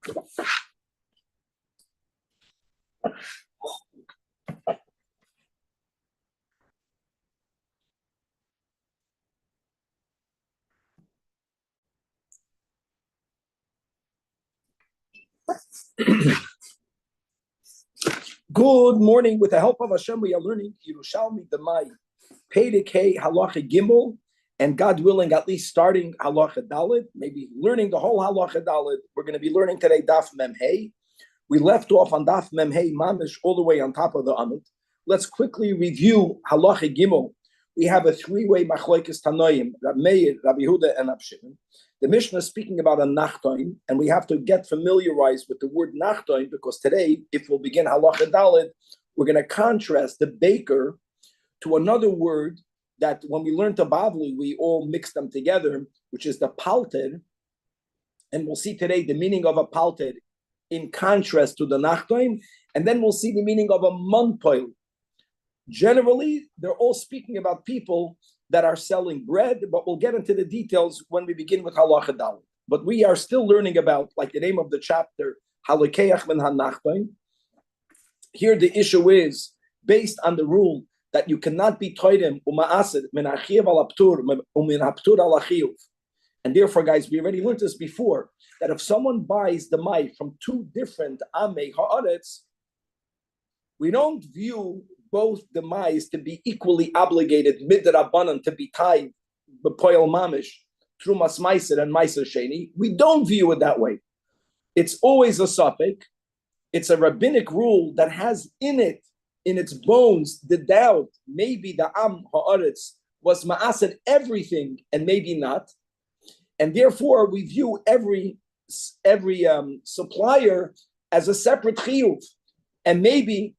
Good morning. With the help of Hashem, we are learning Yerushalmi the Mai, Pedek Halacha Gimel, and God willing, at least starting Halacha Dalet, maybe learning the whole Halacha Dalet. We're going to be learning today Daf Mem Hey. We left off on Daf Mem Hey Mamish all the way on top of the Amud. Let's quickly review Halacha Gimel. We have a three-way Machlokes Tanoim, Rabbi Meir, Rabbi Yehuda, and Rabbi Shimon. The Mishnah is speaking about a nachtoin, and we have to get familiarized with the word nachtoin, because today, if we'll begin halacha dalet, we're going to contrast the baker to another word that when we learn to Bavli, we all mix them together, which is the palted. And we'll see today the meaning of a palted in contrast to the nachtoin, and then we'll see the meaning of a monpoil. Generally, they're all speaking about people that are selling bread, but we'll get into the details when we begin with halacha dalet. But we are still learning about, like the name of the chapter, halakeach ben hanachtoin. Here the issue is based on the rule that you cannot be toidem umaasid min achiev al aptur umin aptur al achiyuv. And therefore, guys, we already learned this before, that if someone buys the mai from two different amei haaretz, we don't view both the mais to be equally obligated midrabanan to be tied b'poil mamish trumas meiser and meiser sheni. We don't view it that way. It's always a suffix. It's a rabbinic rule that has in it, in its bones, the doubt. Maybe the am haaretz was ma'ased everything and maybe not, and therefore we view every supplier as a separate chiyuv, and maybe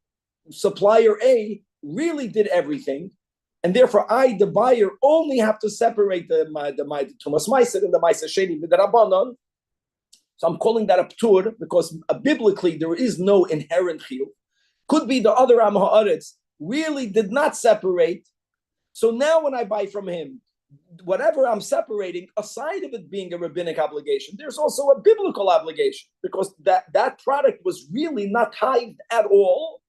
supplier A really did everything, and therefore I, the buyer, only have to separate the Tumas Meiser and the Meiser Sheni with the Rabbanon. So I'm calling that a ptur, because biblically there is no inherent chiyuv. Could be the other Am Haaretz really did not separate. So now when I buy from him, whatever I'm separating, aside of it being a rabbinic obligation, there's also a biblical obligation, because that product was really not tithed at all.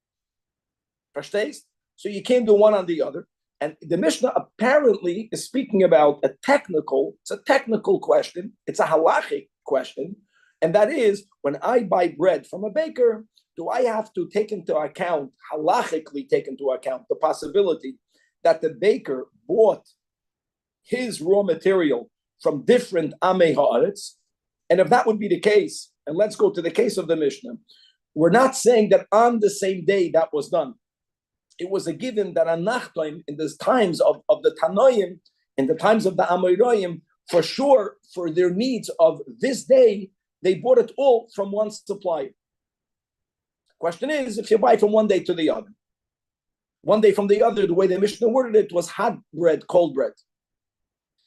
Verstehst? So you can't do one on the other. And the Mishnah apparently is speaking about it's a technical question. It's a halachic question. And that is, when I buy bread from a baker, do I have to take into account, halachically take into account, the possibility that the baker bought his raw material from different amei haaretz? And if that would be the case, and let's go to the case of the Mishnah, we're not saying that on the same day that was done. It was a given that a nachtoim in the times of the Tanoim, in the times of the Amoraim, for sure, for their needs of this day, they bought it all from one supplier. Question is, if you buy from one day to the other, one day from the other, the way the Mishnah worded it was hot bread, cold bread.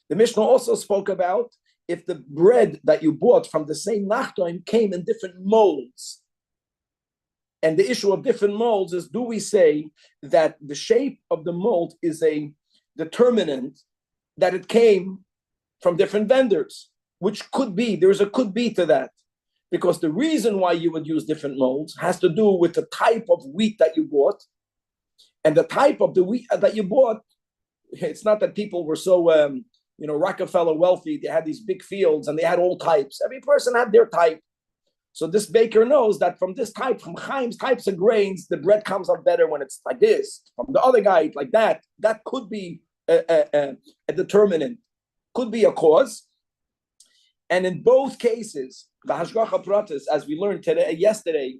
The Mishnah also spoke about if the bread that you bought from the same nachtoim came in different molds. And the issue of different molds is, do we say that the shape of the mold is a determinant that it came from different vendors? Which could be, there's a could be to that. Because the reason why you would use different molds has to do with the type of wheat that you bought. And the type of the wheat that you bought, it's not that people were so, Rockefeller wealthy, they had these big fields and they had all types. Every person had their type. So this baker knows that from this type, from Chaim's types of grains, the bread comes out better when it's like this. From the other guy, like that. That could be a determinant, could be a cause. And in both cases, the Hashgacha Pratis, as we learned yesterday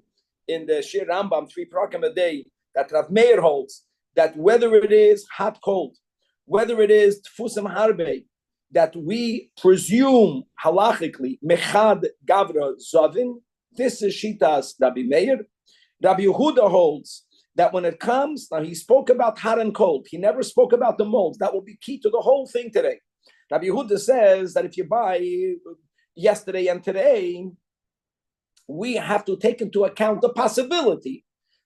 in the Shir Rambam, 3 Prakim a day, that Rav Meir holds, that whether it is hot, cold, whether it is Tfusim Harbe, that we presume halachically, Mechad Gavra Zavin, this is Shitas Rabbi Meir. Rabbi Yehuda holds that when it comes, now he spoke about hot and cold. He never spoke about the molds. That will be key to the whole thing today. Rabbi Yehuda says that if you buy yesterday and today, we have to take into account the possibility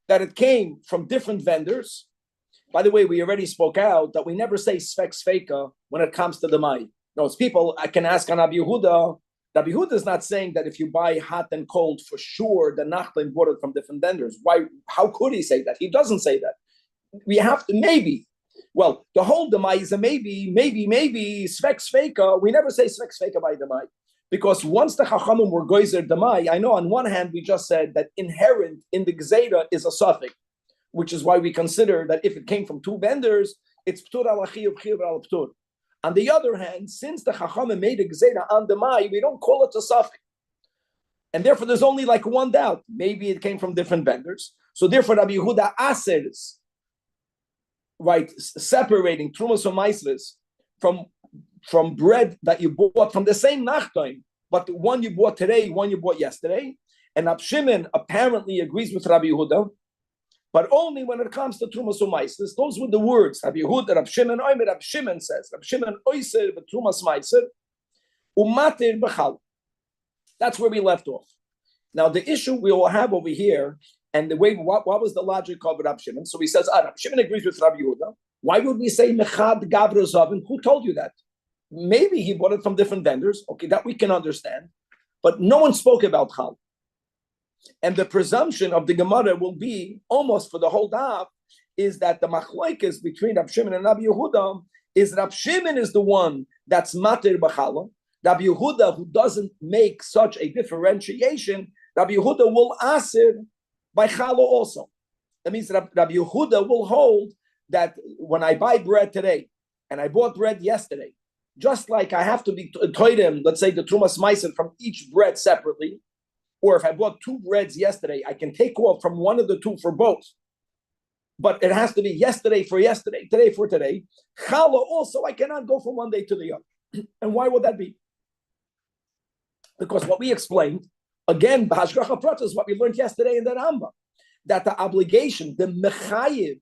that it came from different vendors. By the way, we already spoke out that we never say svek sveka when it comes to the mai. No, it's people, I can ask on Rabbi Yehuda, Rabbi Yehuda is not saying that if you buy hot and cold, for sure the nachlaim bought it from different vendors. Why? How could he say that? He doesn't say that. We have to maybe. Well, the whole demai is a maybe, svek sveka. We never say svek sveka by demai. Because once the Chachamim were goyzer demai, I know on one hand we just said that inherent in the gzeira is a suffix, which is why we consider that if it came from two vendors, it's ptur al chiyuv, chiyuv al ptur. On the other hand, since the Chachamim made a gzeira on demai, we don't call it a suffix. And therefore there's only like one doubt. Maybe it came from different vendors. So therefore Rabbi Yehuda asers, right, separating trumas or maisres from bread that you bought from the same nachtoim, but one you bought today, one you bought yesterday. And Rab Shimon apparently agrees with Rabbi Yehuda, but only when it comes to trumas u'maisers. Those were the words. Rabbi Yehuda, Rab Shimon, Rab Shimon says, Rab Shimon oiser v'trumas maiser umatir b'chal. That's where we left off. Now the issue we will have over here, and the way what was the logic of Rab Shimon? So he says, Rab Shimon agrees with Rabbi Yehuda. Why would we say mechad gavra zavin? Who told you that? Maybe he bought it from different vendors. Okay, that we can understand. But no one spoke about chal. And the presumption of the Gemara will be, almost for the whole daf, is that the machlokes between Rab Shimon and Rabbi Yehuda is Rab Shimon is the one that's matir b'chala. Rabbi Yehuda, who doesn't make such a differentiation, Rabbi Yehuda will asir by chala also. That means that Rabbi Yehuda will hold that when I buy bread today, and I bought bread yesterday, just like I have to be toidim, let's say the trumas meiser from each bread separately, or if I bought two breads yesterday, I can take off from one of the two for both. But it has to be yesterday for yesterday, today for today. Chala also, I cannot go from one day to the other. And why would that be? Because what we explained, again, b'hashgacha pratis is what we learned yesterday in the Rambam, that the obligation, the mechayiv,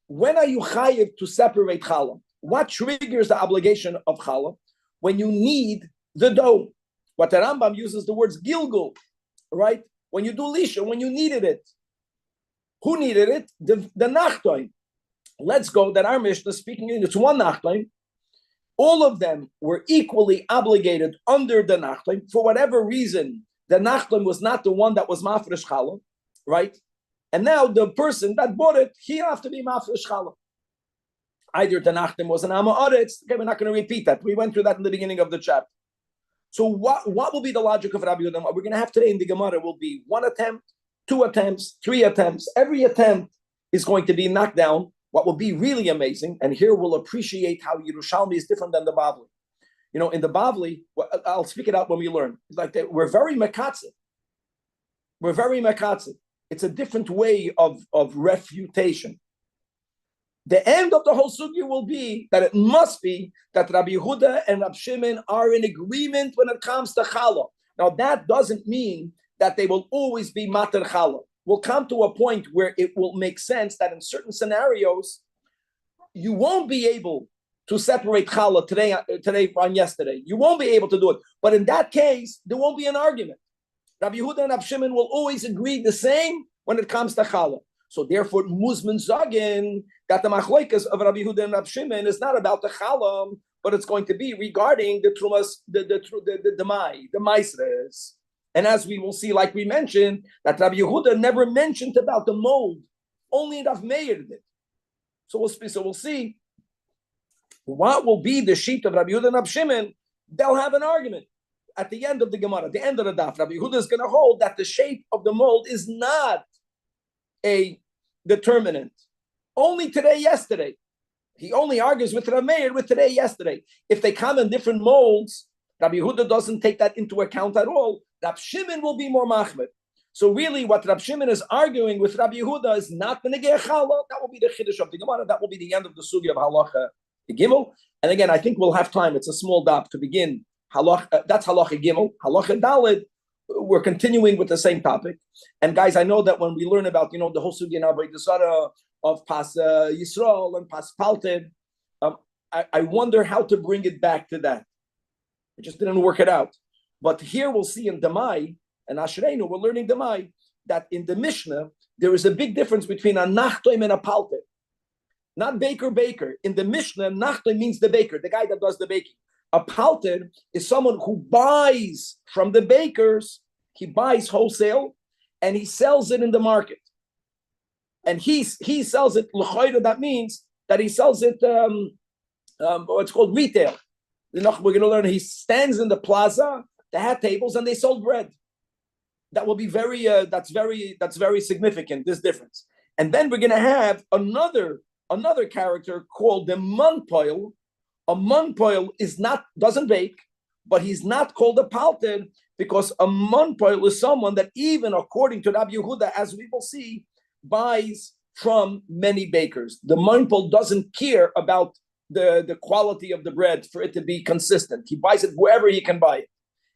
when are you chayiv to separate chala? What triggers the obligation of challah? When you need the dough. What the Rambam uses the words gilgul, right? When you do lisha, when you needed it. Who needed it? The nachtoim. Let's go that our Mishnah speaking in it's one nachtoim. All of them were equally obligated under the nachtoim. For whatever reason, the nachtoim was not the one that was mafresh challah, right? And now the person that bought it, he have to be mafresh challah. Either the nachtoim was an Amoritz. Okay, we're not going to repeat that. We went through that in the beginning of the chapter. So what will be the logic of Rabbi Yehuda? What we're going to have today in the Gemara will be one attempt, two attempts, three attempts. Every attempt is going to be knocked down. What will be really amazing, and here we'll appreciate how Yerushalmi is different than the Bavli. You know, in the Bavli, I'll speak it out when we learn. It's like we're very mekatze. We're very mekatze. It's a different way of refutation. The end of the whole sugya will be that it must be that Rabbi Yehuda and Rabbi Shimon are in agreement when it comes to challah. Now that doesn't mean that they will always be mater challah. We'll come to a point where it will make sense that in certain scenarios, you won't be able to separate challah today from yesterday. You won't be able to do it. But in that case, there won't be an argument. Rabbi Yehuda and Rabbi Shimon will always agree the same when it comes to challah. So therefore, Muzman Zagin, that the machlokes of Rabbi Yehuda and Rabbi Shimon is not about the chalam, but it's going to be regarding the trumas, the maisres. And as we will see, like we mentioned, that Rabbi Yehuda never mentioned about the mold, only Rav Meir did. So we'll see what will be the sheet of Rabbi Yehuda and Rabbi Shimon. They'll have an argument at the end of the Gemara, at the end of the daf. Rabbi Yehuda is going to hold that the shape of the mold is not a determinant. Only today, yesterday. He only argues with Rav Meir with today, yesterday. If they come in different molds, Rabbi Yehuda doesn't take that into account at all. Rab Shimon will be more machmed. So really what Rab Shimon is arguing with Rabbi Yehuda is not the negei challah. That will be the chiddush of the Gemara. That will be the end of the sugya of halacha gimel. And again, I think we'll have time. It's a small daf to begin. That's halacha gimel. Halacha daled. We're continuing with the same topic. And guys, I know that when we learn about, the whole sugya now by the Zara of Pas Yisrael and Pas Palted, I wonder how to bring it back to that. It just didn't work it out. But here we'll see in Demai and Ashreinu, we're learning Demai, that in the Mishnah, there is a big difference between a nachtoim and a paltet. Not baker. In the Mishnah, nachtoim means the baker, the guy that does the baking. A palter is someone who buys from the bakers. He buys wholesale and he sells it in the market. And he sells it l'chayra. That means that he sells it what's called retail. We're going to learn. He stands in the plaza, the hat tables, and they sold bread. That will be very. That's very significant. This difference. And then we're going to have another character called the munpoil. A munpoil doesn't bake, but he's not called a palter because a munpoil is someone that even according to Rabbi Yehuda, as we will see, buys from many bakers. The munpoil doesn't care about the quality of the bread for it to be consistent. He buys it wherever he can buy it.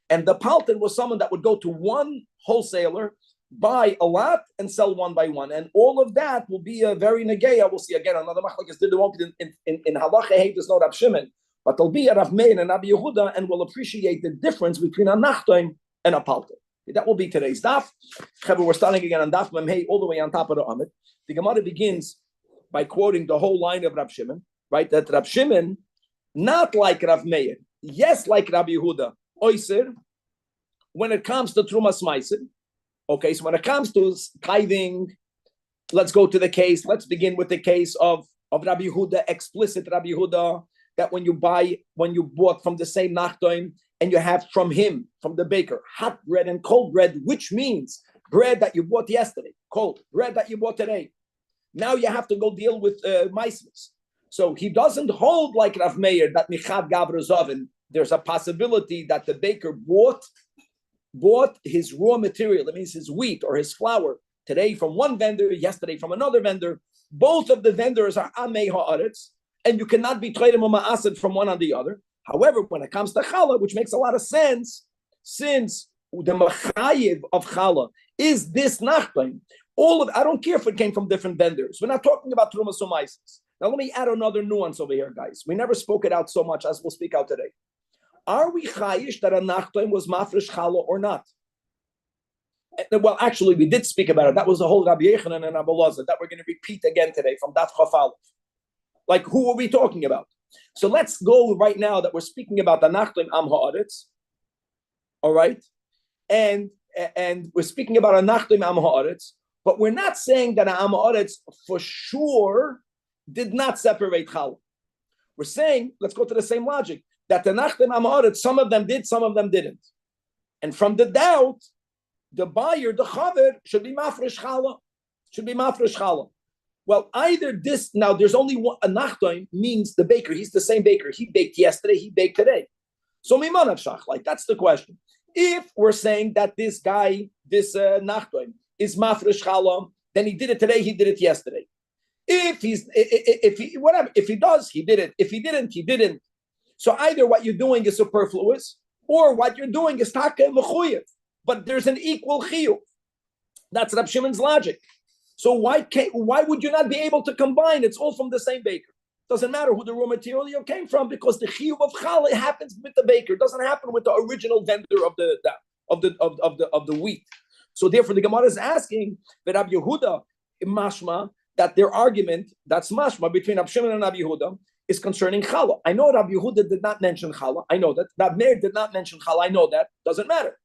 And the palter was someone that would go to one wholesaler, buy a lot, and sell one by one. And all of that will be a very negeya. We'll see again another machlokes. There won't be in halacha hey, there's no Rav Shimon, but there'll be a Rav Meir and Rabbi Yehuda, and we'll appreciate the difference between a nachtoim and a palter. That will be today's daf. We're starting again on daf Memhei all the way on top of the Amid. The Gemara begins by quoting the whole line of Rav Shimon, right? That Rav Shimon, not like Rav Meir, yes, like Rabbi Yehuda, oiser, when it comes to Trumas Meiser. Okay, so when it comes to tithing, let's go to the case. Let's begin with the case of Rabbi Yehuda, explicit Rabbi Yehuda, that when you bought from the same nachtoim and you have from him, from the baker, hot bread and cold bread, which means bread that you bought yesterday, cold, bread that you bought today. Now you have to go deal with meisers. So he doesn't hold like Rav Meir that Michad Gavra Zovin. There's a possibility that the baker bought his raw material, that means his wheat or his flour, today from one vendor, yesterday from another vendor. Both of the vendors are Amei Ha'aretz, and you cannot be trading ma'ased from one on the other. However, when it comes to challah, which makes a lot of sense, since the machayiv of challah is this nachbaim, I don't care if it came from different vendors. We're not talking about trumas umaisis. Now let me add another nuance over here, guys. We never spoke it out so much as we'll speak out today. Are we chayish that a nachtoim was mafresh challah or not? Well, actually, we did speak about it. That was the whole Rabbi Yechanan and Rabbi Lazar that we're going to repeat again today from Daf Chaf Aleph. Like, who are we talking about? So let's go right now that we're speaking about the nachtoim am ha'aretz. All right, and we're speaking about a nachtoim am ha'aretz, but we're not saying that am ha'aretz for sure did not separate challah. We're saying, let's go to the same logic, that the nachtoim am ha'aretz, some of them did, some of them didn't. And from the doubt, the buyer, the chaver, should be mafresh challah. Well, either this, now there's only one, a nachtoim means the baker, he's the same baker. He baked yesterday, he baked today. So mimanav shach, like that's the question. If we're saying that this guy, this nachtoim, is mafresh challah, then he did it today, he did it yesterday. If he does, he did it. If he didn't, he didn't. So either what you're doing is superfluous, or what you're doing is taka mechuyev. But there's an equal chiyuv. That's Rab Shimon's logic. So why would you not be able to combine? It's all from the same baker. Doesn't matter who the raw material came from, because the chiyuv of challah happens with the baker. It doesn't happen with the original vendor of the wheat. So therefore, the Gemara is asking that Rabbi Yehuda mashma, that their argument, that's mashma between Rab Shimon and Rabbi Yehuda, is concerning challah. I know Rabbi Yehuda did not mention challah. I know that. Rabbi Meir did not mention challah. I know that. Doesn't matter.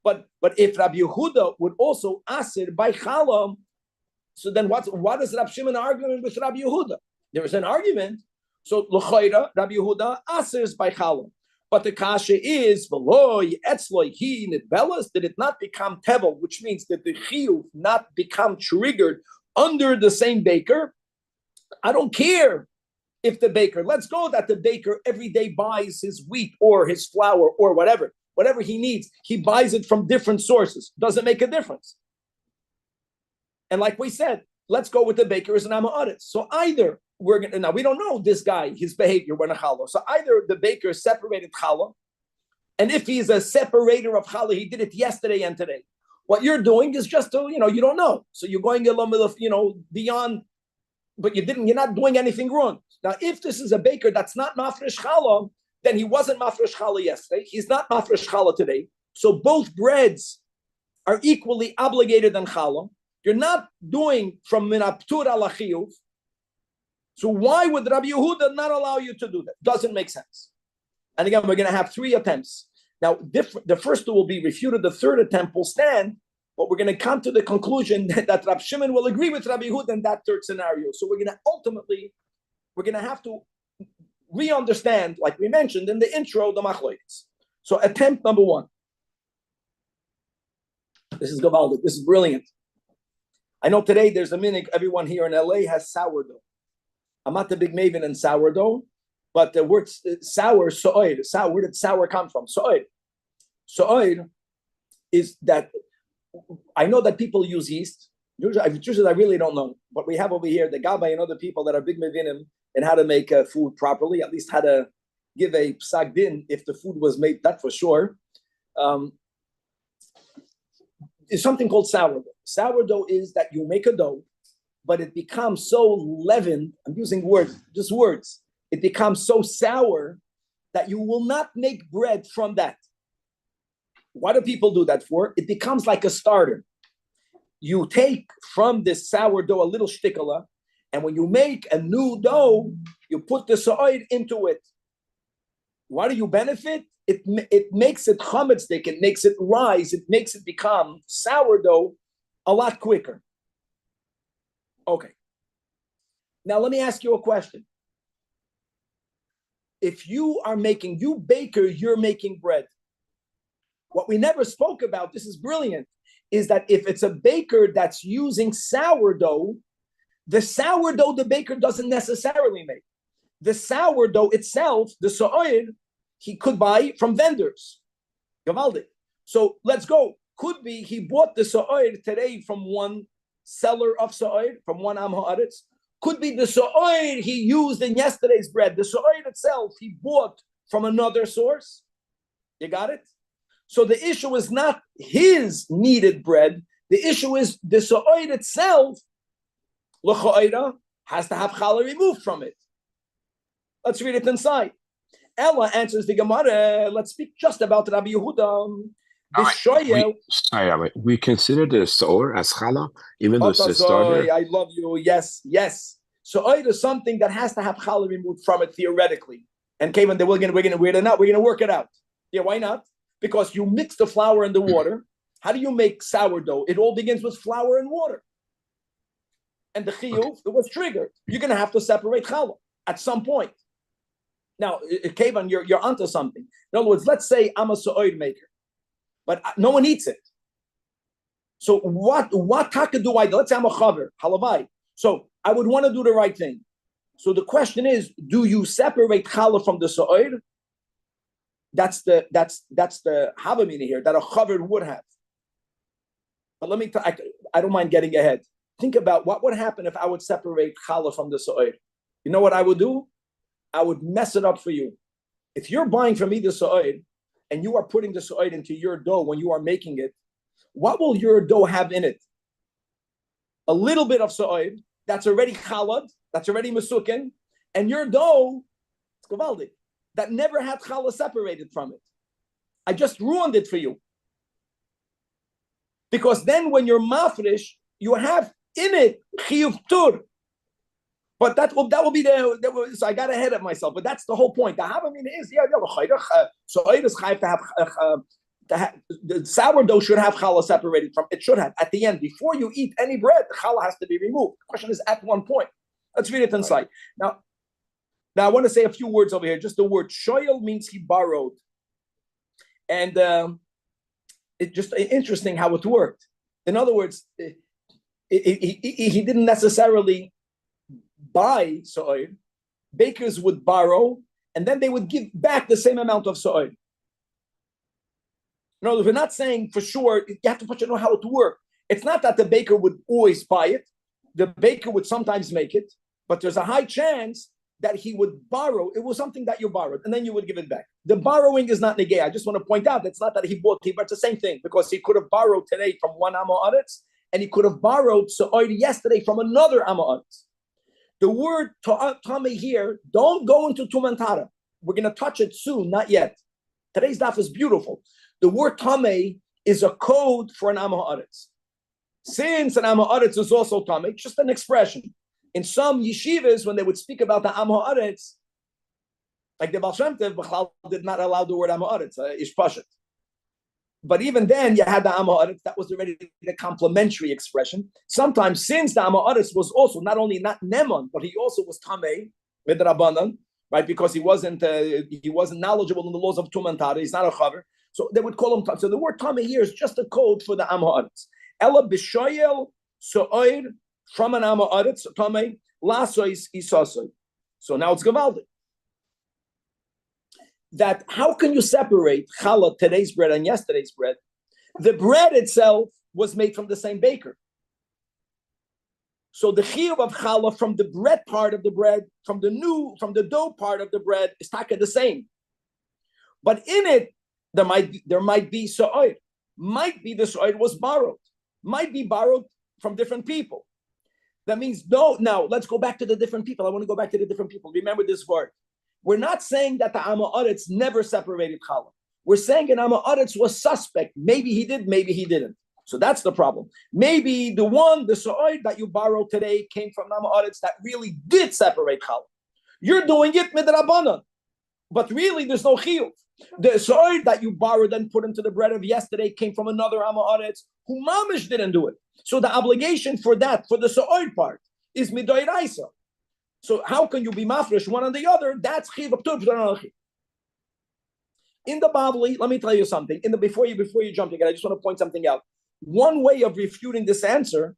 But if Rabbi Yehuda would also asir by challah, so then what is Rabbi Shimon arguing with Rabbi Yehuda? There is an argument. So l'chayra, Rabbi Yehuda asirs by challah. But the kasha is v'loy etzloy he nidbelas, did it not become tevel, which means that the chiyuv not become triggered under the same baker? I don't care if the baker, let's go that the baker every day buys his wheat or his flour or whatever he needs. He buys it from different sources. Doesn't make a difference. And like we said, let's go with the baker as an amaretz. So either we're going to, now we don't know this guy, his behavior when a challah. So either the baker separated challah, and if he's a separator of challah, he did it yesterday and today. What you're doing is just to, you don't know. So you're going a little, beyond, but you're not doing anything wrong. Now, if this is a baker that's not mafresh challah, then he wasn't mafresh challah yesterday. He's not mafresh challah today. So both breads are equally obligated on challah. You're not doing from minaptur ala chiyuv. So why would Rabbi Yehuda not allow you to do that? Doesn't make sense. And again, we're going to have 3 attempts. Now, the first 2 will be refuted. The third attempt will stand, but we're going to come to the conclusion that Rab Shimon will agree with Rabbi Yehuda in that third scenario. So we're going to have to re-understand, like we mentioned in the intro, the machlokes. So attempt number 1. This is Gavaldik. This is brilliant. I know today there's a minhag, everyone here in LA has sourdough. I'm not the big maven in sourdough, but the word sour, so'oid, where did sour come from? So'oid. So'oid is that, I know that people use yeast. Usually I really don't know. But we have over here the Gabbai and other people that are big mevinim in how to make food properly, at least how to give a psak din if the food was made, that for sure. Is something called sourdough. Sourdough is that you make a dough, but it becomes so leavened, I'm using words, just words. It becomes so sour that you will not make bread from that. Why do people do that for? It becomes like a starter. You take from this sourdough a little shtikala, and when you make a new dough, you put the so'oid into it. Why do you benefit? It makes it chametzik, it makes it rise, it makes it become sourdough a lot quicker. Okay. Now let me ask you a question. If you baker, you're making bread. What we never spoke about, this is brilliant, is that if it's a baker that's using sourdough, the sourdough the baker doesn't necessarily make. The sourdough itself, the so'oid, he could buy from vendors. Gavaldik. So let's go. Could be he bought the so'oid today from one seller of so'oid, from one am ha'aretz. Could be the so'oid he used in yesterday's bread. The so'oid itself he bought from another source. You got it? So the issue is not his needed bread. The issue is the so'oid itself, l'cha'ira, has to have challah removed from it. Let's read it inside. Ella answers the Gemara. Let's speak just about Rabbi Yehuda. We consider the sour as challah, even though it's the starter. I love you. Yes, yes. So'oid is something that has to have challah removed from it theoretically. And Kevin, we're going to work it out. Yeah, why not? Because you mix the flour and the water. How do you make sourdough? It all begins with flour and water. And the chiyuv, it was triggered. You're going to have to separate challah at some point. Now, Kevin, you're onto something. In other words, let's say I'm a so'oid maker, but no one eats it. So what taka do I do? Let's say I'm a chaver, halavai. So I would want to do the right thing. So the question is, do you separate challah from the so'oid? That's the havamina here that a chaver would have. But let me I don't mind getting ahead. Think about what would happen if I would separate challah from the so'oid. You know what I would do? I would mess it up for you. If you're buying from me the so'oid and you are putting the so'oid into your dough when you are making it, what will your dough have in it? A little bit of so'oid that's already chalad, that's already mesukin, and your dough, it's gavaldik, that never had challah separated from it. I just ruined it for you. Because then when you're mafresh, you have in it chiyuv tur. But that will be so I got ahead of myself. But that's the whole point. The havamina is, so it is chayv to have the sourdough should have challah separated from it. Should have at the end before you eat any bread, the challah has to be removed. The question is at one point. Let's read it inside. Now I want to say a few words over here. Just the word shoyel means he borrowed, and it's just interesting how it worked. In other words, he didn't necessarily buy so'oid. Bakers would borrow, and then they would give back the same amount of so'oid. No, we're not saying for sure. You have to know how it works. It's not that the baker would always buy it. The baker would sometimes make it, but there's a high chance that he would borrow. It was something that you borrowed, and then you would give it back. The borrowing is not negay. I just want to point out it's not that he bought it, but it's the same thing, because he could have borrowed today from one Amo Aretz, and he could have borrowed so'oid yesterday from another Amo Aretz. The word tame here, don't go into tumantara. We're going to touch it soon, not yet. Today's daf is beautiful. The word tame is a code for an Amo Aretz. Since an Amo Aretz is also tame, it's just an expression. In some yeshivas, when they would speak about the Amo Aretz, Like the Baal Shem Tov, B'chlal did not allow the word Amoritz, Ish Pashat. But even then, you had the Amoritz, that was already the complementary expression. Sometimes, since the Amoritz was also not only not Neman, but he also was Tamei, Midrabanan, right? Because he wasn't knowledgeable in the laws of Tum and Tara, he's not a Chaver. So they would call him Tamei. So the word Tamei here is just a code for the Amoritz. Ella B'shoyel So'oir, from an Amoritz, Tamei, Lasois Isasoi. So now it's Gavaldik. That how can you separate challah, today's bread, and yesterday's bread? The bread itself was made from the same baker. So the chiyuv of challah from the bread part of the bread, from the dough part of the bread is taka the same. But in it, there might be so'oid. Might be the so'oid was borrowed. Might be borrowed from different people. That means no. Now let's go back to the different people. I want to go back to the different people. Remember this word. We're not saying that the Amoritz never separated challah. We're saying an Amoritz was suspect. Maybe he did, maybe he didn't. So that's the problem. Maybe the so'oid that you borrowed today came from Amoritz that really did separate challah. You're doing it midrabanan, but really there's no chiyuv. The so'oid that you borrowed and put into the bread of yesterday came from another Amoritz who mamish didn't do it. So the obligation for that, for the so'oid part, is midoiraisa. So how can you be mafresh one on the other? That's chiv of in the Babli. Let me tell you something. Before you jump again, I just want to point something out. One way of refuting this answer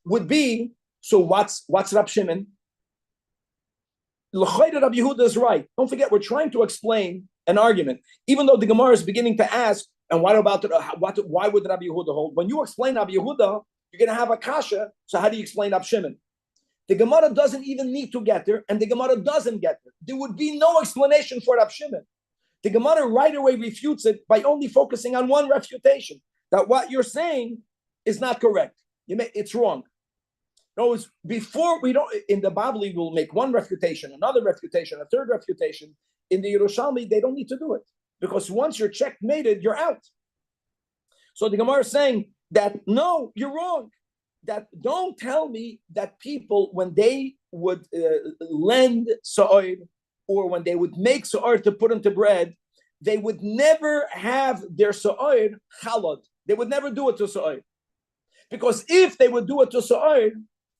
would be, so what's Rab Shimon? L'chayda Rabbi Yehuda is right. Don't forget, we're trying to explain an argument, even though the Gemara is beginning to ask, and why would Rabbi Yehuda hold? When you explain Rabbi Yehuda, you're going to have a kasha. So how do you explain Rab Shimon? The Gemara doesn't even need to get there, and the Gemara doesn't get there. There would be no explanation for Rab Shimon. The Gemara right away refutes it by only focusing on one refutation, that what you're saying is not correct. It's wrong. No, before we don't, in the Babli, we'll make one refutation, another refutation, a third refutation. In the Yerushalmi, they don't need to do it, because once you're checkmated, you're out. So the Gemara is saying that, no, you're wrong. That don't tell me that people, when they would lend sa'oid, or when they would make sa'oid to put into bread, they would never have their sa'oid chalad. They would never do it to sa'oid. Because if they would do it to sa'oid,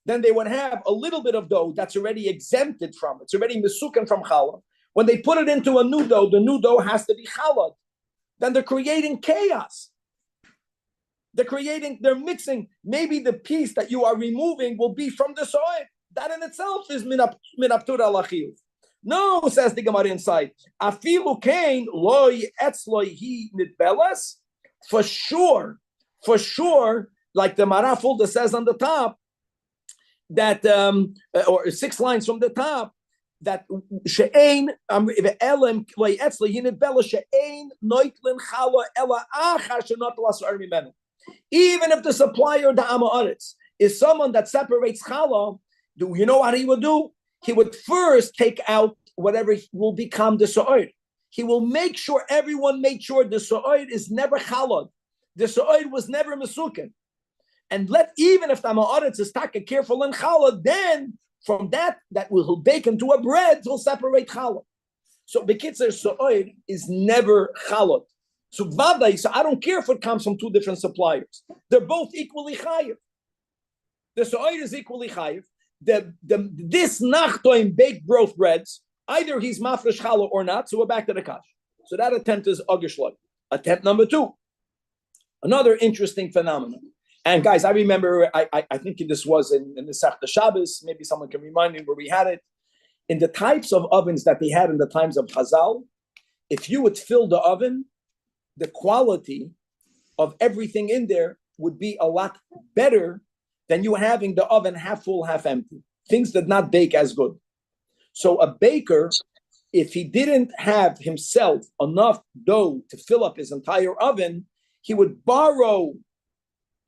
then they would have a little bit of dough that's already exempted from it. It's already misukan from chalad. When they put it into a new dough, the new dough has to be chalad. Then they're creating chaos. They're mixing. Maybe the piece that you are removing will be from the soil. That in itself is minaptura lachiyuv. No, says the Gemara inside. Afilu kain loy etzloy hi nitbelas. For sure, like the Marafulda says on the top, that or 6 lines from the top, that she'ein elem loy etzloy hi nitbelas she'ein noitlin chala ela achar shenot lasar mimenu. Even if the supplier, the Amoritz, is someone that separates challah, do you know what he would do? He would first take out whatever will become the so'oid. He will make sure everyone made sure the so'oid is never challah. The so'oid was never mesukin. And even if the Amoritz is taka careful in challah, then from that will bake into a bread, he'll separate challah. So bekitzer, so'oid is never challah. So I don't care if it comes from 2 different suppliers. They're both equally chayiv. The so'oid is equally chayiv. This nachtoim baked growth breads, either he's mafresh challah or not. So we're back to the kash. So that attempt is agishlag. Attempt number 2. Another interesting phenomenon. And guys, I remember, I think this was in the Sechta Shabbos. Maybe someone can remind me where we had it. In the types of ovens that they had in the times of Chazal, if you would fill the oven, the quality of everything in there would be a lot better than you having the oven half full, half empty. Things did not bake as good. So a baker, if he didn't have himself enough dough to fill up his entire oven, he would borrow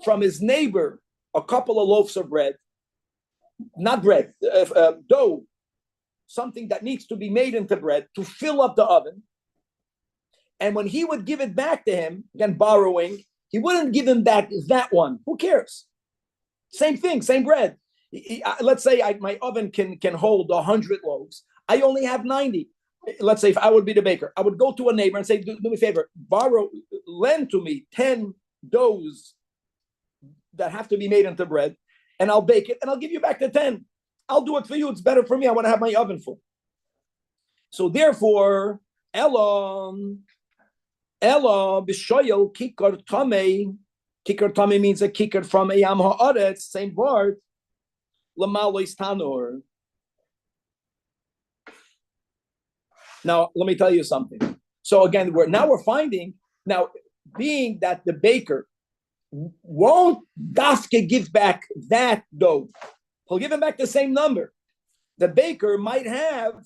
from his neighbor a couple of loaves of bread, dough, something that needs to be made into bread to fill up the oven. And when he would give it back to him, again, borrowing, he wouldn't give him back that one. Who cares? Same thing, same bread. Let's say my oven can hold 100 loaves. I only have 90. let's say if I would be the baker, I would go to a neighbor and say, do me a favor, lend to me 10 doughs that have to be made into bread, and I'll bake it, and I'll give you back the 10. I'll do it for you. It's better for me. I want to have my oven full. So therefore, Ella b'shoyel kikar tamei. Kikar tamei means a kikar from a yam ha'aretz, same word. Lamalois tanur. Now, let me tell you something. So again, we're finding, now, being that the baker won't dafke give back that dough. He'll give him back the same number. The baker might have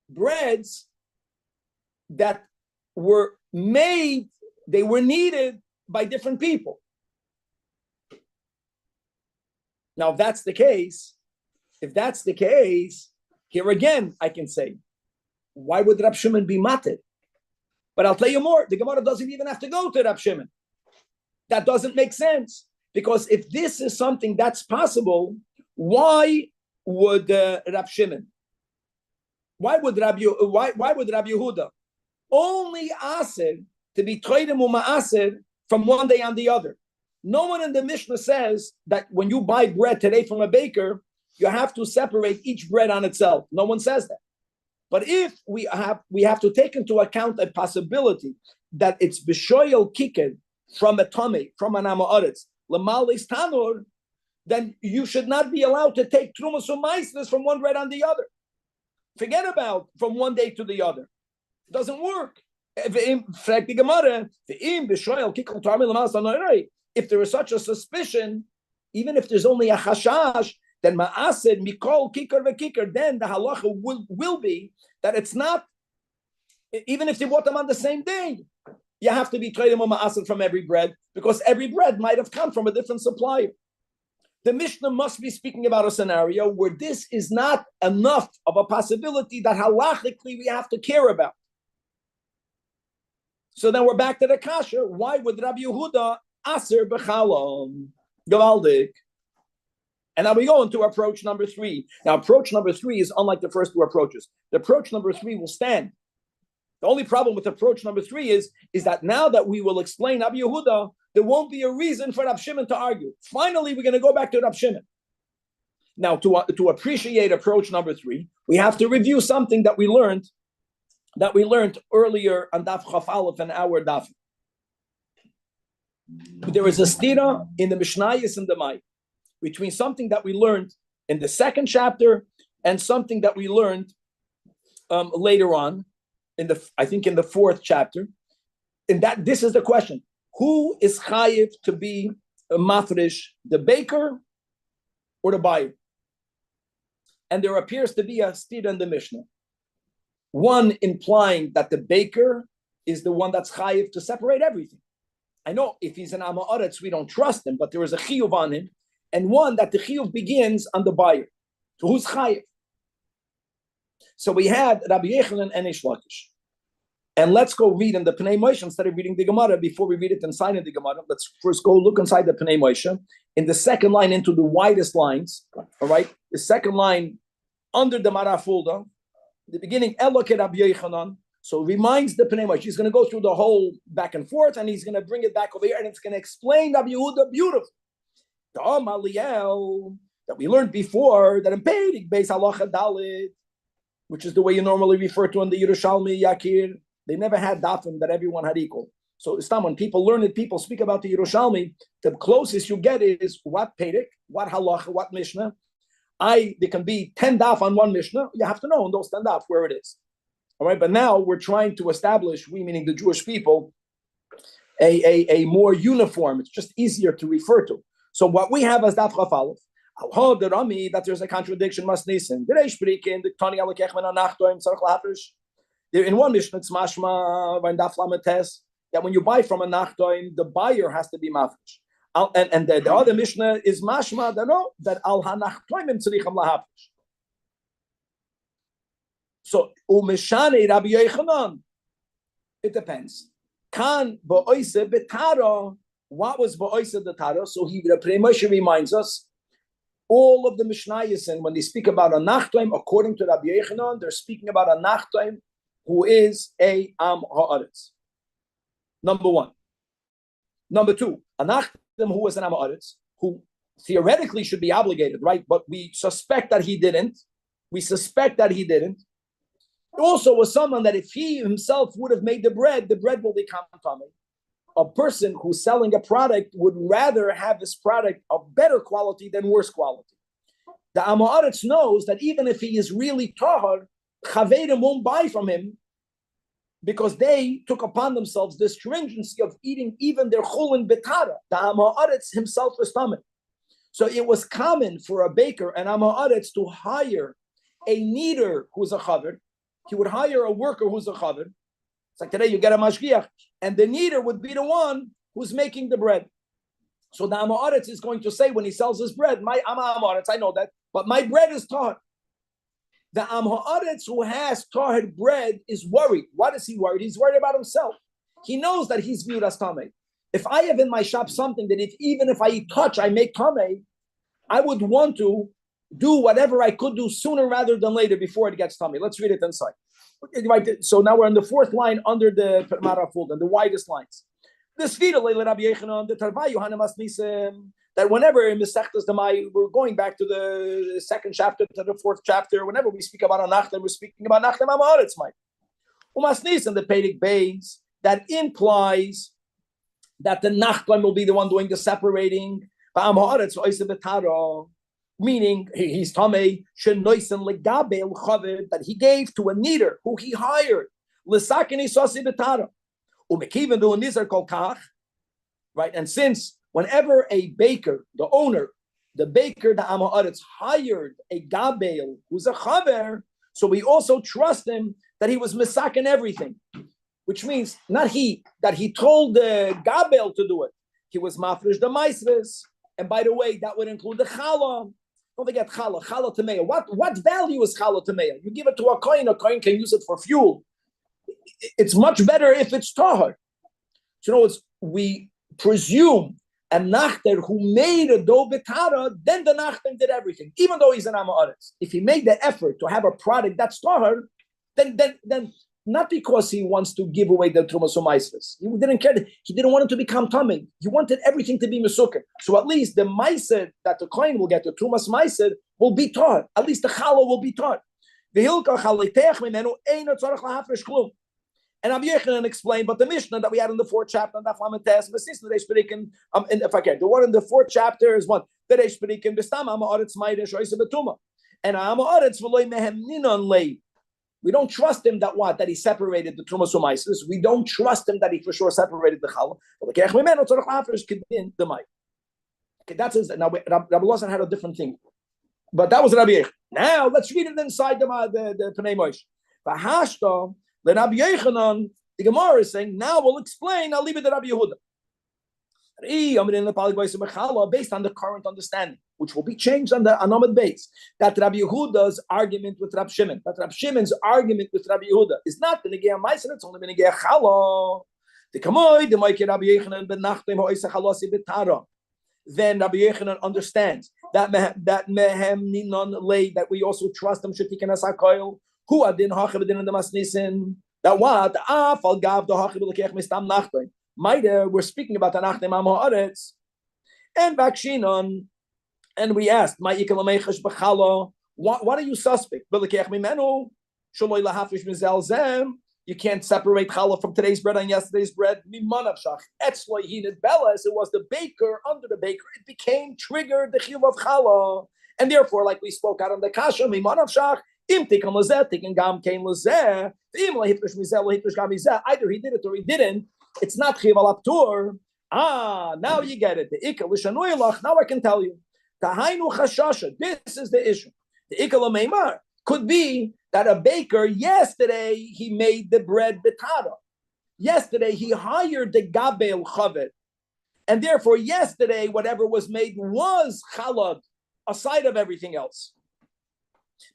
breads that were made, they were needed by different people. Now, if that's the case, here again, I can say, why would Rab Shimon be mated? But I'll tell you more. The Gemara doesn't even have to go to Rab Shimon. That doesn't make sense. Because if this is something that's possible, why would Rab Shimon? Why would Rab Yehuda only aser to be toidem u'ma'aser from one day on the other? No one in the Mishnah says that when you buy bread today from a baker, you have to separate each bread on itself. No one says that. But if we have to take into account a possibility that it's b'shoyel kiked from a tummy, from an amaretz, l'malis tanur, then you should not be allowed to take trumas or maisnes from one bread on the other. Forget about from one day to the other. It doesn't work. If there is such a suspicion, even if there's only a chashash, then ma'ased mikol kikar v'kikar, then the halacha will be that it's not, even if they bought them on the same day, you have to be toidem ma'ased from every bread, because every bread might have come from a different supplier. The Mishnah must be speaking about a scenario where this is not enough of a possibility that halachically we have to care about. So then we're back to the kasha. Why would Rabbi Yehuda aser b'chalom? Gavaldik. And now we go into approach number 3. Now, approach number 3 is unlike the first two approaches. The approach number 3 will stand. The only problem with approach number 3 is that now that we will explain Rabbi Yehuda, there won't be a reason for Rab Shimon to argue. Finally, we're going to go back to Rab Shimon. Now, to appreciate approach number 3, we have to review something that we learned earlier on Daf Chaf Aleph and our Daf. There is a stira in the Mishnayos and the Mai between something that we learned in the 2nd chapter and something that we learned later on in the 4th chapter. And that this is the question: who is chayiv to be a mafresh, the baker or the buyer? And there appears to be a stira in the Mishnah. One implying that the baker is the one that's chayiv to separate everything. I know if he's an amaretz, we don't trust him, but there is a chiyuv on him. And one that the chiyuv begins on the buyer. So who's chayiv? So we had Rabbi Yechanan and Eish Lakish. And let's go read in the Pnei Moshe instead of reading the Gemara. Before we read it inside of the Gemara, let's first go look inside the Pnei Moshe. In the second line into the widest lines, all right? The second line under the Marafulda, the beginning, Eloke Rabbi Yechanan. So it reminds the Pnei Moshe. He's going to go through the whole back and forth, and he's going to bring it back over here, and it's going to explain Rabbi Yehuda beautifully. The Amaliel that we learned before, that in Peirik Beis Halacha Dalit, which is the way you normally refer to in the Yerushalmi Yakir, they never had dafim that everyone had equal. So Islam, when people learn it, people speak about the Yerushalmi, the closest you get is what Peirik, what Halacha, what Mishnah. There can be 10 daf on one Mishnah. You have to know in those 10 daf where it is. All right, but now we're trying to establish, we meaning the Jewish people, a more uniform. It's just easier to refer to. So what we have as daf chaf aleph, that there's a contradiction. In one Mishnah, it's mashma daf lametes that when you buy from a nachtoim, the buyer has to be mafresh. And the other Mishnah is mashma that al hanachtoimim tzricham lahafresh. So umeshane Rabbi Yechanan, it depends. Kan ba'oise betara. What was ba'oise the tara? So the Pnei Moshe reminds us all of the Mishnayos, and when they speak about a nachtoim, according to Rabbi Yechanan, they're speaking about a nachtoim who is a Am Ha'aretz. Number one. Number two, a Nachtem who is an Am Ha'aretz, who theoretically should be obligated, right? But we suspect that he didn't. Also was someone that if he himself would have made the bread will become tummy. A person who's selling a product would rather have this product of better quality than worse quality. The Am Ha'aretz knows that even if he is really tahar, Chavedim won't buy from him because they took upon themselves the stringency of eating even their chulin betara. The Am Ha'aretz himself was tummy. So it was common for a baker and Am Ha'aretz to hire a kneader who's a chaver. He would hire a worker who's a chaver. It's like today you get a mashgiach, and the kneader would be the one who's making the bread. So the Am Ha'aretz is going to say when he sells his bread, I'm Am Ha'aretz, I know that, but my bread is tahar. The Am Ha'aretz who has tahar bread is worried. What is he worried? He's worried about himself. He knows that he's viewed as tamei. If I have in my shop something that even if I touch, I make tamei, I would want to do whatever I could do sooner rather than later before it gets tummy. Let's read it inside. So now we're on the fourth line under the Maraful, the widest lines. This that whenever in Mesechtas Demai, we're going back to the second chapter to the fourth chapter. Whenever we speak about Anachtem, we're speaking about Nachtem Amaretz, Mike. Umasnis and the Pedic Bays, that implies that the Nachtem will be the one doing the separating. Meaning he's tamei shenoisen legabel chaver that he gave to a kneader who he hired l'sakini sosi betara umekiven doing nizar kol kach, right? And since whenever a baker, the owner, the baker, the Am Ha'aretz hired a gabel who's a chaver, so we also trust him that he was misakin everything, which means not he that he told the gabel to do it. He was mafresh the maisres, and by the way, that would include the challah. Don't forget challah tameya. What value is challah tameya? You give it to a kohen can use it for fuel. It's much better if it's tahar. So in other words, we presume a nachter who made a dough betara, then the nachter did everything, even though he's an Am Ha'aretz. If he made the effort to have a product that's tahar, then not because he wants to give away the Trumas Umaisvis. He didn't care. He didn't want it to become tummy. He wanted everything to be Mesukkah. So at least the Maiser that the coin will get, the Trumas Maiser, will be taught. At least the Challah will be taught. And Rabbi Yochanan explained, but the Mishnah that we had in the fourth chapter, the one in the fourth chapter is one. And Am Ha'aretz v'loy mehem ninon lei. We don't trust him that he separated the Trumas Umaisis. We don't trust him that he for sure separated the Challah. Okay, that's his. Now Rabbi Lozan had a different thing, but that was Rabbi Yochanan. Now let's read it inside the Pnei Moshe. V'hashta the Rabbi Yochanan. The Gemara is saying now we'll explain. I'll leave it to Rabbi Yehuda. Based on the current understanding, which will be changed on the Anamid base, that Rabbi Yehuda's argument with Rabbi Shimon, that Rabbi Shimon's argument with Rabbi Yehuda is not the Negei Ma'aser, it's only the Negei Challah. The Kamoy, the Moike Rabbi Yochanan ben Nachtem ha'oisa chalasi betara. Then Rabbi Yochanan understands that mehem ninon lei, that we also trust them shetiken as hakoil, who adin hachiv adin the masnisin, that what afal gav the hachiv lekech mistam nachtem. We're speaking about the Nachtem Am Ha'aretz and Vakshinon, and we asked, what are you suspect? You can't separate challah from today's bread and yesterday's bread. It was the baker, under the baker, it became triggered the chiyuv of challah. And therefore, like we spoke out on the kasha, either he did it or he didn't. It's not chiv al aptur. Now you get it. The ikal l'shanuyalach. Now I can tell you. Tahainu chashasha. This is the issue. The ikal meimar could be that a baker yesterday he made the bread betara. Yesterday he hired the gabel chavet, and therefore yesterday whatever was made was chalad aside of everything else.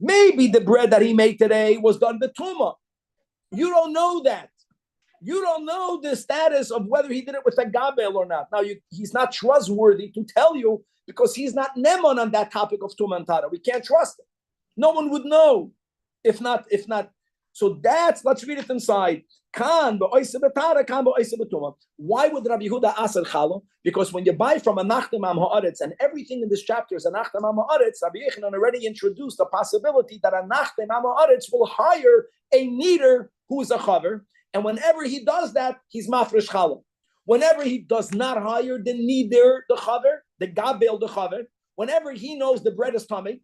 Maybe the bread that he made today was done betuma. You don't know that. You don't know the status of whether he did it with a gabel or not. Now, he's not trustworthy to tell you because he's not nemon on that topic of tumantara. We can't trust him. No one would know if not So let's read it inside. Why would Rabbi Yehuda ask challah? Because when you buy from a nachtem am haaretz, and everything in this chapter is a nachtem am haaretz, Rabbi Yechanan already introduced the possibility that a nachtem am haaretz will hire a kneader who is a chaver, and whenever he does that, he's mafresh challah. Whenever he does not hire the kneader, the chaver, the gabel, the chaver, whenever he knows the bread is tummy,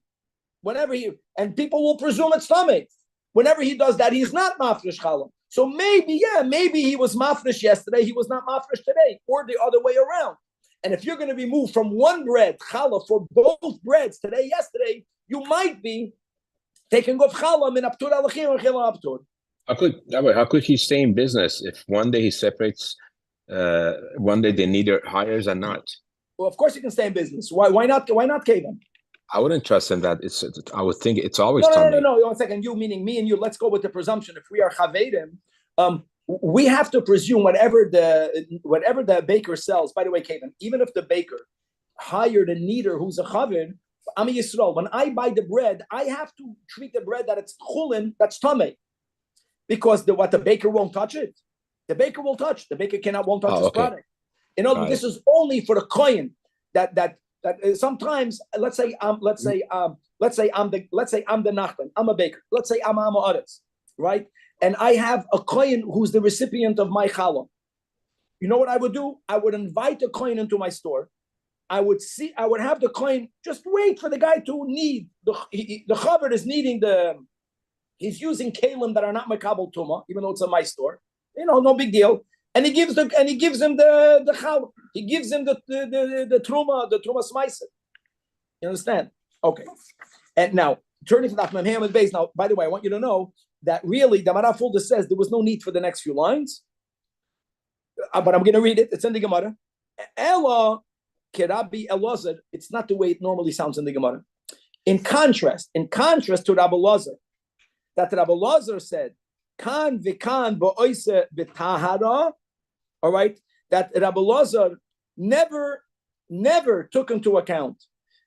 and people will presume it's tummy. Whenever he does that, he's not mafresh challah. So maybe he was mafresh yesterday, he was not mafresh today, or the other way around. And if you're going to be moved from one bread, challah, for both breads, today, yesterday, you might be taking off challah min aptur alachim or chila aptur. How could he stay in business if one day he separates, one day they neither hires and not? Well, of course you can stay in business. Why not cave him? I wouldn't trust him that I would think it's always no. 1 second. You meaning me and you. Let's go with the presumption. If we are chavedim, we have to presume whatever the baker sells. By the way, Kevin, even if the baker hired a kneader who's a chaved, I'm a Yisrael. When I buy the bread, I have to treat the bread that it's chulin, that's tamei, because the baker won't touch it. The baker will touch. The baker won't touch his product. In other words, this is only for the kohen that sometimes, let's say I'm the nachman, I'm a baker. Let's say I'm a aretz, right? And I have a kohen who's the recipient of my challah. You know what I would do? I would invite a kohen into my store. I would have the kohen just wait for the guy to need the chaver is needing he's using kalim that are not makabel tuma, even though it's a my store. No big deal. And he gives him the challah. He gives him the truma smaiser. You understand? Okay. And now turning to the Daf Mem and base. Now, by the way, I want you to know that really the Gemara Fulda says there was no need for the next few lines, but I'm going to read it. It's in the Gemara. Ella kerabi Elazar. It's not the way it normally sounds in the Gemara. In contrast to Rabbi Elazar, that Rabbi Elazar said, "Kan v'kan ba'oise b'tahara." All right, that Rabbi Elazar never took into account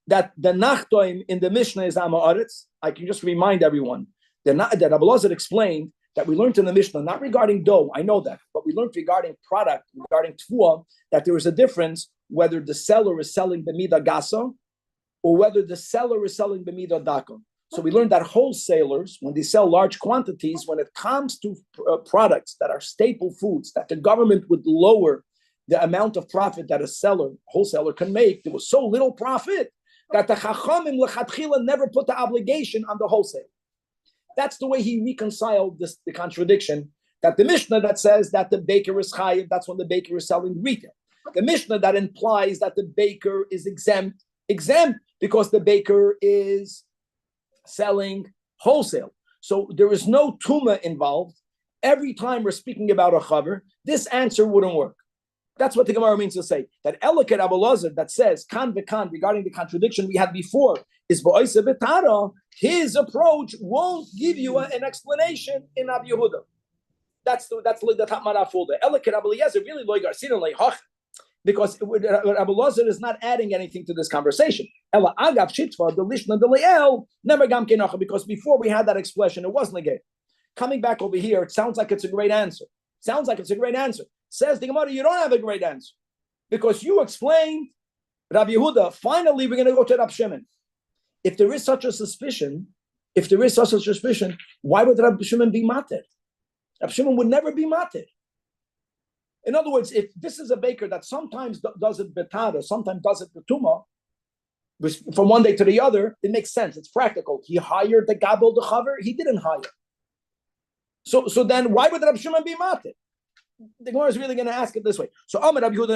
that the nachtoim in the Mishnah is Amaretz. I can just remind everyone that Rabbi Elazar explained that we learned in the Mishnah, not regarding dough, I know that, but we learned regarding product, regarding tfuah, that there is a difference whether the seller is selling b'mida gasa or whether the seller is selling b'mida daka. So we learned that wholesalers, when they sell large quantities, when it comes to products that are staple foods, that the government would lower the amount of profit that a wholesaler can make, there was so little profit that the Chachamim lechatchila never put the obligation on the wholesaler. That's the way he reconciled the contradiction, that the Mishnah that says that the baker is chayiv, that's when the baker is selling retail. The Mishnah that implies that the baker is exempt because the baker is selling wholesale. So there is no tuma involved. Every time we're speaking about a chaver, this answer wouldn't work. That's what the Gemara means to say. That Eliket Rabbi Elazar that says kan v'kan regarding the contradiction we had before is ba'oisa b'tara. His approach won't give you an explanation in Rabbi Yehuda. That's the Tatmara Fulda. Eliket Rabbi Elazar really loy garsin loy hach, because Rabbi Elazar is not adding anything to this conversation. Ela agav shitva the lishna the le'el never gam kenacha, because before we had that expression, it wasn't a gate. Coming back over here, it sounds like it's a great answer. Says the Gemara, you don't have a great answer because you explained Rabbi Yehuda. Finally, we're going to go to Rabbi Shimon. If there is such a suspicion, why would Rabbi Shimon be matir? Rabbi Shimon would never be matir. In other words, if this is a baker that sometimes does it betara, sometimes does it betuma, from one day to the other, it makes sense. It's practical. He hired the gabel, the chaver. He didn't hire. So then, why would Rabbi Shimon be matir? The Gemara is really going to ask it this way. So, I want you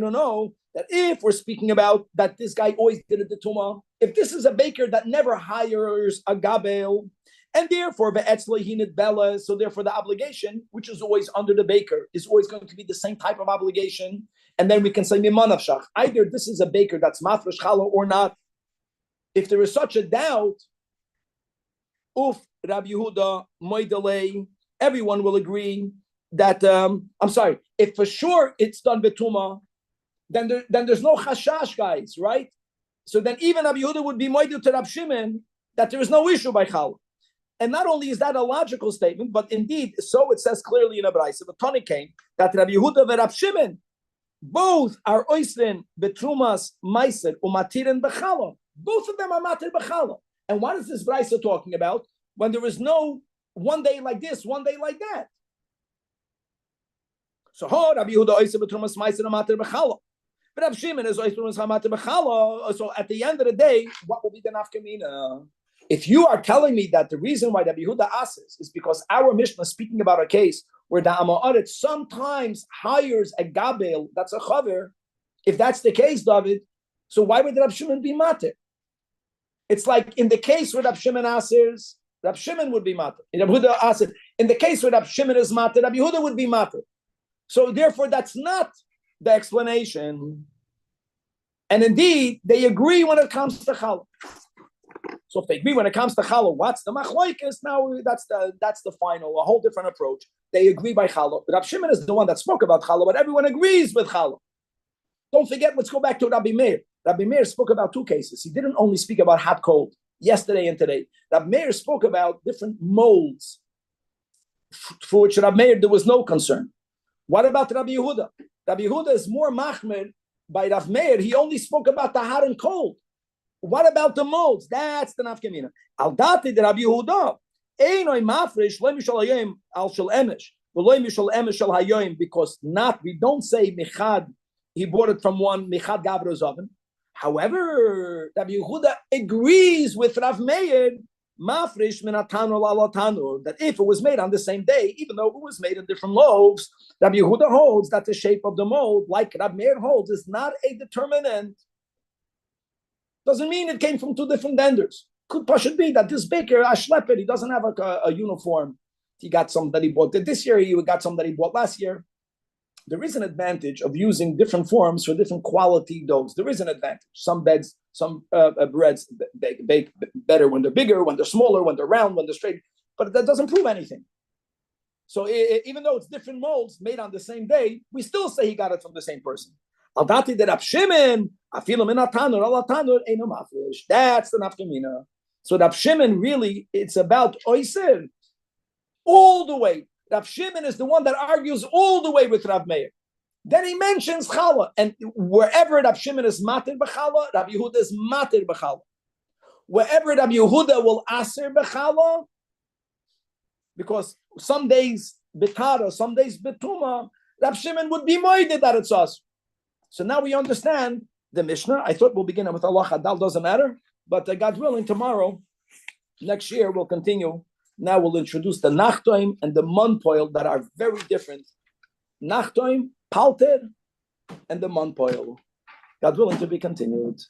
to know that if we're speaking about that this guy always did it the Tumah, if this is a baker that never hires a Gabel, and therefore, so therefore the obligation, which is always under the baker, is always going to be the same type of obligation. And then we can say, either this is a baker that's mafresh challah or not. If there is such a doubt, Rabbi Yehuda, Moidele, everyone will agree that, if for sure it's done betuma, then there's no chashash, guys, right? So then even Rabbi Yehuda would be Moidel to Rabbi Shimon that there is no issue by challah. And not only is that a logical statement, but indeed, so it says clearly in a brayso, the Tani came, that Rabbi Yehuda and Rabbi Shimon, both are oisrin betrumas meiser umatirin bechala. Both of them are matir bechala. And what is this brayso talking about? When there is no one day like this, one day like that. So, Rabbi Yehuda oisrin betrumas meiser umatir bechala. But Rabbi Shimon is oisrin umatir bechala. So, at the end of the day, what will be the nafkamina? If you are telling me that the reason why Rabbi Yehuda asks is because our Mishnah is speaking about a case where the Amorit sometimes hires a Gabel, that's a Chaver, if that's the case, David, so why would Rabbi Shimon be Matir? It's like in the case where Rabbi Shimon asks, Rabbi Shimon would be Matir. In the case where Rabbi Shimon is Matir, Rabbi Yehuda would be Matir. So therefore, that's not the explanation. And indeed, they agree when it comes to Challah. So if they agree when it comes to challah, what's the machlokes? Now that's the final, a whole different approach. They agree by challah. But Rabbi Shimon is the one that spoke about challah, but everyone agrees with challah. Don't forget, let's go back to Rabbi Meir. Rabbi Meir spoke about two cases. He didn't only speak about hot cold, yesterday and today. Rabbi Meir spoke about different molds for which Rabbi Meir there was no concern. What about Rabbi Yehuda? Rabbi Yehuda is more machmir by Rabbi Meir. He only spoke about the hot and cold. What about the molds? That's the nafkamina. Al dati de Rabbi Yehuda, einoi mafresh lo mishal hayom al shel emesh, v'lo mishal emesh shel hayom, because we don't say michad. He bought it from one michad gavros oven. However, Rabbi Yehuda agrees with Rav Meir, mafresh min hatanur al hatanur, that if it was made on the same day, even though it was made in different loaves, Rabbi Yehuda holds that the shape of the mold, like Rav Meir holds, is not a determinant. Doesn't mean it came from two different vendors. Could should be that this baker, a shlepper, he doesn't have a uniform. He got some that he bought this year, he got some that he bought last year. There is an advantage of using different forms for different quality doughs. There is an advantage. Some breads bake better when they're bigger, when they're smaller, when they're round, when they're straight. But that doesn't prove anything. So even though it's different molds made on the same day, we still say he got it from the same person. Al dati de Rabbi Shimon, afilu min hatanur al hatanur eino mafresh. That's the nafkamina. So Rabbi Shimon really, it's about oiser all the way. Rabbi Shimon is the one that argues all the way with Rav Meir. Then he mentions challah, and wherever Rabbi Shimon is matir b'challah, Rabbi Yehuda is matir b'challah. Wherever Rabbi Yehuda will aser b'challah, because some days betara, some days betuma, Rabbi Shimon would be moided that it's us. So now we understand the Mishnah. I thought we'll begin with Allah Hadal, doesn't matter. But God willing, tomorrow, next year, we'll continue. Now we'll introduce the Nachtoim and the Monpoil that are very different. Nachtoim, Palter, and the Monpoil. God willing to be continued.